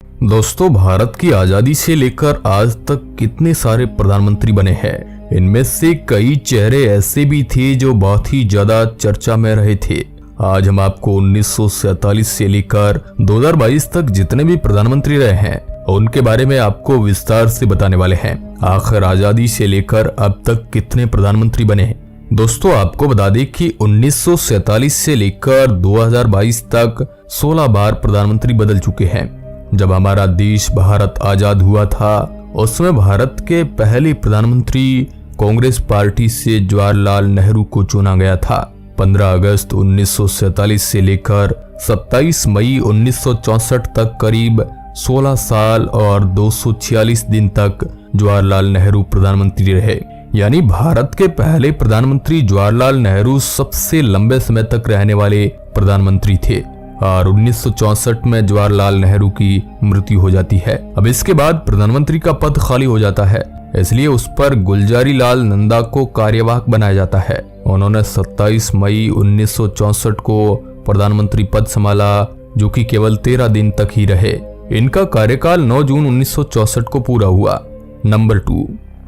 दोस्तों, भारत की आजादी से लेकर आज तक कितने सारे प्रधानमंत्री बने हैं। इनमें से कई चेहरे ऐसे भी थे जो बहुत ही ज्यादा चर्चा में रहे थे। आज हम आपको 1947 से लेकर 2022 तक जितने भी प्रधानमंत्री रहे हैं उनके बारे में आपको विस्तार से बताने वाले हैं। आखिर आजादी से लेकर अब तक कितने प्रधानमंत्री बने हैं। दोस्तों, आपको बता दें कि 1947 से लेकर 2022 तक 16 बार प्रधानमंत्री बदल चुके हैं। जब हमारा देश भारत आजाद हुआ था उसमें भारत के पहले प्रधानमंत्री कांग्रेस पार्टी से जवाहरलाल नेहरू को चुना गया था। 15 अगस्त 1947 से लेकर 27 मई 1964 तक करीब 16 साल और 246 दिन तक जवाहरलाल नेहरू प्रधानमंत्री रहे। यानी भारत के पहले प्रधानमंत्री जवाहरलाल नेहरू सबसे लंबे समय तक रहने वाले प्रधानमंत्री थे और 1964 में जवाहरलाल नेहरू की मृत्यु हो जाती है। अब इसके बाद प्रधानमंत्री का पद खाली हो जाता है, इसलिए उस पर गुलजारी लाल नंदा को कार्यवाहक बनाया जाता है। उन्होंने 27 मई 1964 को प्रधानमंत्री पद संभाला, जो कि केवल 13 दिन तक ही रहे। इनका कार्यकाल 9 जून 1964 को पूरा हुआ। नंबर 2,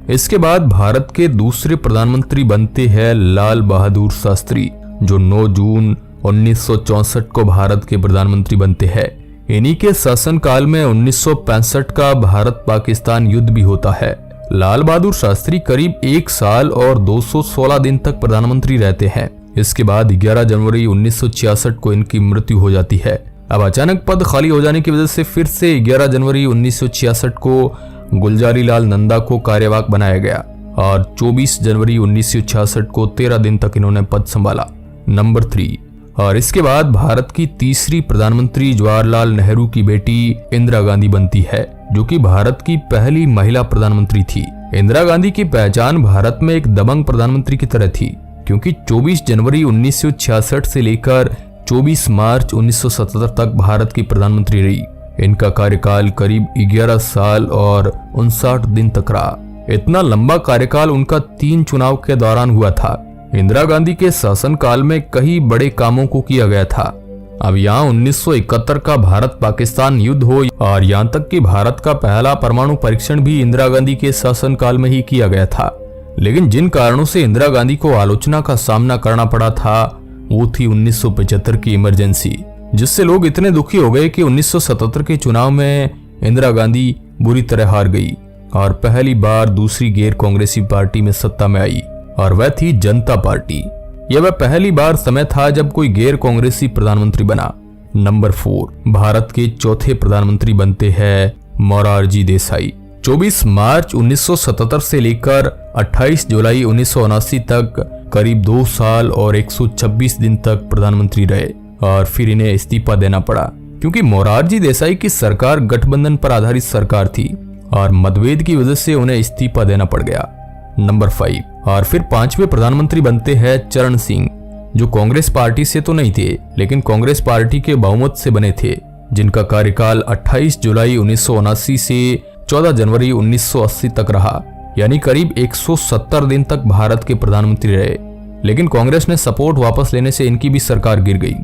इसके बाद भारत के दूसरे प्रधानमंत्री बनते हैं लाल बहादुर शास्त्री, जो 9 जून 1964 को भारत के प्रधानमंत्री बनते हैं। इन्हीं के शासनकाल में 1965 का भारत पाकिस्तान युद्ध भी होता है। लाल बहादुर शास्त्री करीब 1 साल और 216 दिन तक प्रधानमंत्री रहते हैं। इसके बाद 11 जनवरी 1966 को इनकी मृत्यु हो जाती है। अब अचानक पद खाली हो जाने की वजह से फिर से 11 जनवरी 1966 को गुलजारी लाल नंदा को कार्यवाहक बनाया गया और 24 जनवरी 1966 को 13 दिन तक इन्होंने पद संभाला। नंबर 3, और इसके बाद भारत की तीसरी प्रधानमंत्री जवाहरलाल नेहरू की बेटी इंदिरा गांधी बनती है, जो कि भारत की पहली महिला प्रधानमंत्री थी। इंदिरा गांधी की पहचान भारत में एक दबंग प्रधानमंत्री की तरह थी, क्योंकि 24 जनवरी 1966 से लेकर 24 मार्च 1977 तक भारत की प्रधानमंत्री रही। इनका कार्यकाल करीब 11 साल और 59 दिन तक रहा। इतना लंबा कार्यकाल उनका 3 चुनाव के दौरान हुआ था। इंदिरा गांधी के शासनकाल में कई बड़े कामों को किया गया था। अब यहाँ 1971 का भारत पाकिस्तान युद्ध हो और यहाँ तक कि भारत का पहला परमाणु परीक्षण भी इंदिरा गांधी के शासनकाल में ही किया गया था। लेकिन जिन कारणों से इंदिरा गांधी को आलोचना का सामना करना पड़ा था वो थी 1975 की इमरजेंसी, जिससे लोग इतने दुखी हो गए कि 1977 के चुनाव में इंदिरा गांधी बुरी तरह हार गई और पहली बार दूसरी गैर कांग्रेसी पार्टी में सत्ता में आई, और वह थी जनता पार्टी। यह वह पहली बार समय था जब कोई गैर कांग्रेसी प्रधानमंत्री बना। नंबर 4, भारत के चौथे प्रधानमंत्री बनते हैं मोरारजी देसाई। 24 मार्च 1977 से लेकर 28 जुलाई 1979 तक करीब 2 साल और 126 दिन तक प्रधानमंत्री रहे और फिर इन्हें इस्तीफा देना पड़ा, क्योंकि मोरारजी देसाई की सरकार गठबंधन पर आधारित सरकार थी और मतभेद की वजह से उन्हें इस्तीफा देना पड़ गया। नंबर 5, और फिर 5वें प्रधानमंत्री बनते हैं चरण सिंह, जो कांग्रेस पार्टी से तो नहीं थे लेकिन कांग्रेस पार्टी के बहुमत से बने थे, जिनका कार्यकाल 28 जुलाई 1979 से 14 जनवरी 1980 तक रहा। यानी करीब 170 दिन तक भारत के प्रधानमंत्री रहे, लेकिन कांग्रेस ने सपोर्ट वापस लेने से इनकी भी सरकार गिर गई।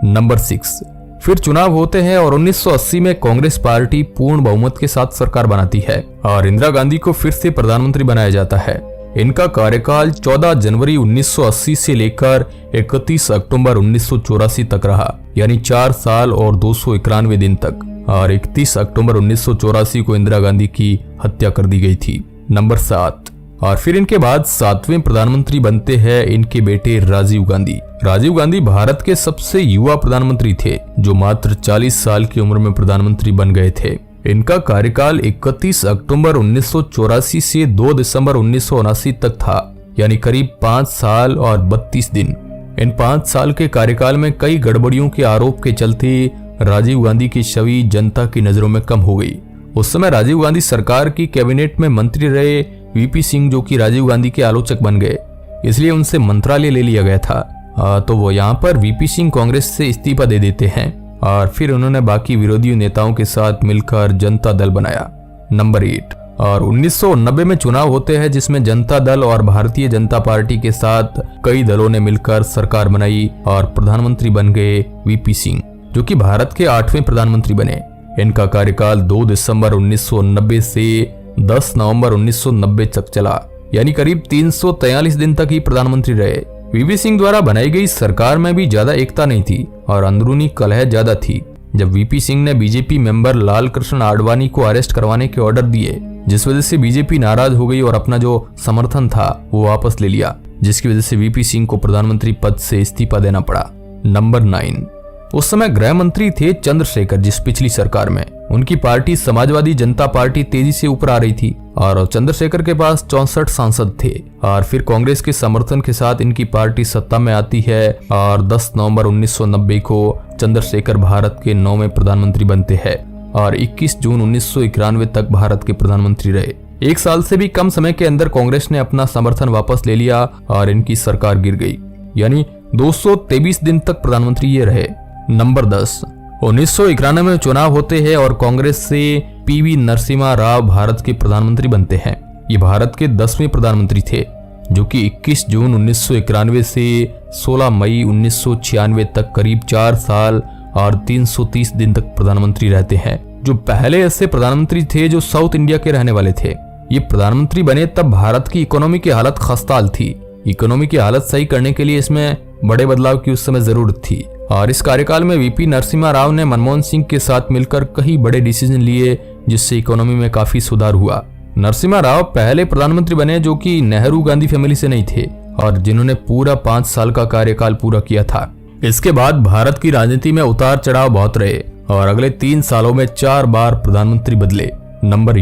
नंबर 6, फिर चुनाव होते हैं और 1980 में कांग्रेस पार्टी पूर्ण बहुमत के साथ सरकार बनाती है और इंदिरा गांधी को फिर से प्रधानमंत्री बनाया जाता है। इनका कार्यकाल 14 जनवरी 1980 से लेकर 31 अक्टूबर 1984 तक रहा, यानी 4 साल और 291 दिन तक, और 31 अक्टूबर 1984 को इंदिरा गांधी की हत्या कर दी गई थी। नंबर 7, और फिर इनके बाद 7वें प्रधानमंत्री बनते हैं इनके बेटे राजीव गांधी। राजीव गांधी भारत के सबसे युवा प्रधानमंत्री थे, जो मात्र 40 साल की उम्र में प्रधानमंत्री बन गए थे। इनका कार्यकाल 31 अक्टूबर 1984 से 2 दिसंबर 1979 तक था, यानी करीब 5 साल और 32 दिन। इन 5 साल के कार्यकाल में कई गड़बड़ियों के आरोप के चलते राजीव गांधी की छवि जनता की नजरों में कम हो गई। उस समय राजीव गांधी सरकार की कैबिनेट में मंत्री रहे वीपी सिंह, जो कि राजीव गांधी के आलोचक बन गए, इसलिए उनसे मंत्रालय ले लिया गया था। तो वो यहाँ पर वीपी सिंह कांग्रेस से इस्तीफा दे देते हैं और फिर उन्होंने बाकी विरोधी नेताओं के साथ मिलकर जनता दल बनाया। नंबर 8, और 1990 में चुनाव होते हैं जिसमें जनता दल और भारतीय जनता पार्टी के साथ कई दलों ने मिलकर सरकार बनाई और प्रधानमंत्री बन गए वीपी सिंह, जो कि भारत के 8वें प्रधानमंत्री बने। इनका कार्यकाल 2 दिसंबर 1990 से 10 नवंबर 1990 तक चला, यानी करीब 343 दिन तक ही प्रधानमंत्री रहे। वीपी सिंह द्वारा बनाई गई सरकार में भी ज्यादा एकता नहीं थी और अंदरूनी कलह ज्यादा थी। जब वीपी सिंह ने बीजेपी मेंबर लाल कृष्ण आडवाणी को अरेस्ट करवाने के ऑर्डर दिए, जिस वजह से बीजेपी नाराज हो गई और अपना जो समर्थन था वो वापस ले लिया, जिसकी वजह से वीपी सिंह को प्रधानमंत्री पद से इस्तीफा देना पड़ा। नंबर 9, उस समय गृह मंत्री थे चंद्रशेखर, जिस पिछली सरकार में उनकी पार्टी समाजवादी जनता पार्टी तेजी से ऊपर आ रही थी और चंद्रशेखर के पास 64 सांसद थे। और फिर कांग्रेस के समर्थन के साथ इनकी पार्टी सत्ता में आती है और 10 नवंबर 1990 को चंद्रशेखर भारत के 9वें प्रधानमंत्री बनते हैं और 21 जून 1991 तक भारत के प्रधानमंत्री रहे। एक साल से भी कम समय के अंदर कांग्रेस ने अपना समर्थन वापस ले लिया और इनकी सरकार गिर गई, यानी 223 दिन तक प्रधानमंत्री ये रहे। नंबर 10, 1991 में चुनाव होते हैं और कांग्रेस से पीवी नरसिम्हा राव भारत के प्रधानमंत्री बनते हैं। ये भारत के 10वें प्रधानमंत्री थे, जो कि 21 जून 1991 से 16 मई 1996 तक करीब 4 साल और 330 दिन तक प्रधानमंत्री रहते हैं। जो पहले ऐसे प्रधानमंत्री थे जो साउथ इंडिया के रहने वाले थे। ये प्रधानमंत्री बने तब भारत की इकोनॉमी की हालत खस्ताहाल थी। इकोनॉमी की हालत सही करने के लिए इसमें बड़े बदलाव की उस समय जरूरत थी और इस कार्यकाल में वीपी नरसिम्हा राव ने मनमोहन सिंह के साथ मिलकर कई बड़े डिसीजन लिए, जिससे इकोनॉमी में काफी सुधार हुआ। नरसिम्हा राव पहले प्रधानमंत्री बने जो कि नेहरू गांधी फैमिली से नहीं थे और जिन्होंने पूरा 5 साल का कार्यकाल पूरा किया था। इसके बाद भारत की राजनीति में उतार चढ़ाव बहुत रहे और अगले 3 सालों में 4 बार प्रधानमंत्री बदले। नंबर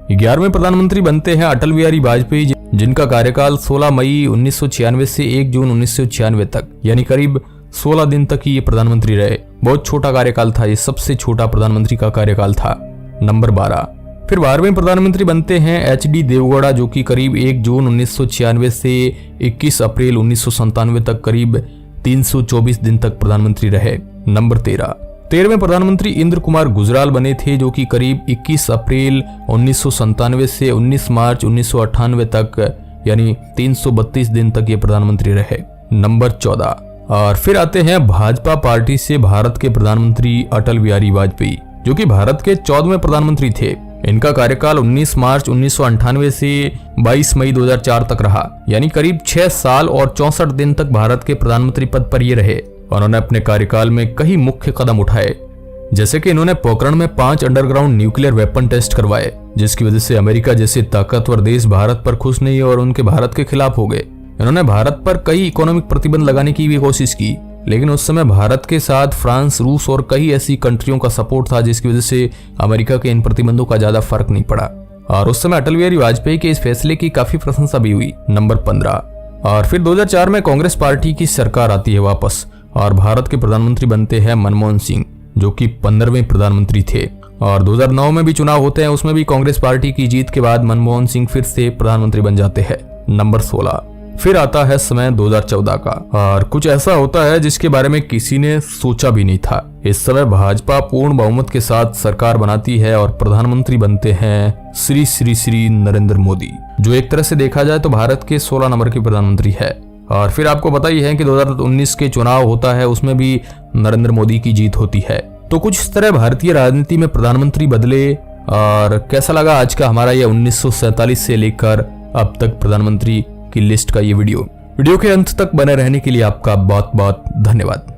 11वें प्रधानमंत्री बनते हैं अटल बिहारी वाजपेयी, जिनका कार्यकाल 16 मई 1996 से 1 जून 1996 तक, यानी करीब 16 दिन तक ही ये प्रधानमंत्री रहे। बहुत छोटा कार्यकाल था, ये सबसे छोटा प्रधानमंत्री का कार्यकाल था। नंबर 12, फिर 12वें प्रधानमंत्री बनते हैं एचडी देवगौड़ा, जो कि करीब 1 जून 1996 से 21 अप्रैल 1997 तक करीब 324 दिन तक प्रधानमंत्री रहे। नंबर 13वें प्रधानमंत्री इंद्र कुमार गुजराल बने थे, जो कि करीब 21 अप्रैल 1997 से 19 मार्च 1998 तक, यानी 332 दिन तक ये प्रधानमंत्री रहे। नंबर 14, और फिर आते हैं भाजपा पार्टी से भारत के प्रधानमंत्री अटल बिहारी वाजपेयी, जो कि भारत के 14वें प्रधानमंत्री थे। इनका कार्यकाल 19 मार्च 1998 से 22 मई 2004 तक रहा, यानी करीब 6 साल और 64 दिन तक भारत के प्रधानमंत्री पद पर ये रहे। उन्होंने अपने कार्यकाल में कई मुख्य कदम उठाए, जैसे कि इन्होंने पोखरण में 5 अंडरग्राउंड न्यूक्लियर वेपन टेस्ट करवाए, जिसकी वजह से अमेरिका जैसे ताकतवर देश भारत पर खुश नहीं और उनके भारत के खिलाफ हो गए। इन्होंने भारत पर कई इकोनॉमिक प्रतिबंध लगाने की भी कोशिश की, लेकिन उस समय भारत के साथ फ्रांस, रूस और कई ऐसी कंट्रियों का सपोर्ट था, जिसकी वजह से अमेरिका के इन प्रतिबंधों का ज्यादा फर्क नहीं पड़ा और उस समय अटल बिहारी वाजपेयी के इस फैसले की काफी प्रशंसा भी हुई। नंबर 15, और फिर 2004 में कांग्रेस पार्टी की सरकार आती है वापस और भारत के प्रधानमंत्री बनते हैं मनमोहन सिंह, जो कि 15वें प्रधानमंत्री थे। और 2009 में भी चुनाव होते हैं, उसमें भी कांग्रेस पार्टी की जीत के बाद मनमोहन सिंह फिर से प्रधानमंत्री बन जाते हैं। नंबर 16, फिर आता है समय 2014 का और कुछ ऐसा होता है जिसके बारे में किसी ने सोचा भी नहीं था। इस समय भाजपा पूर्ण बहुमत के साथ सरकार बनाती है और प्रधानमंत्री बनते हैं श्री श्री श्री नरेंद्र मोदी, जो एक तरह से देखा जाए तो भारत के 16 नंबर के प्रधानमंत्री है। और फिर आपको पता ही है कि 2019 के चुनाव होता है, उसमें भी नरेंद्र मोदी की जीत होती है। तो कुछ इस तरह भारतीय राजनीति में प्रधानमंत्री बदले। और कैसा लगा आज का हमारा ये 1947 से लेकर अब तक प्रधानमंत्री की लिस्ट का ये वीडियो के अंत तक बने रहने के लिए आपका बहुत बहुत धन्यवाद।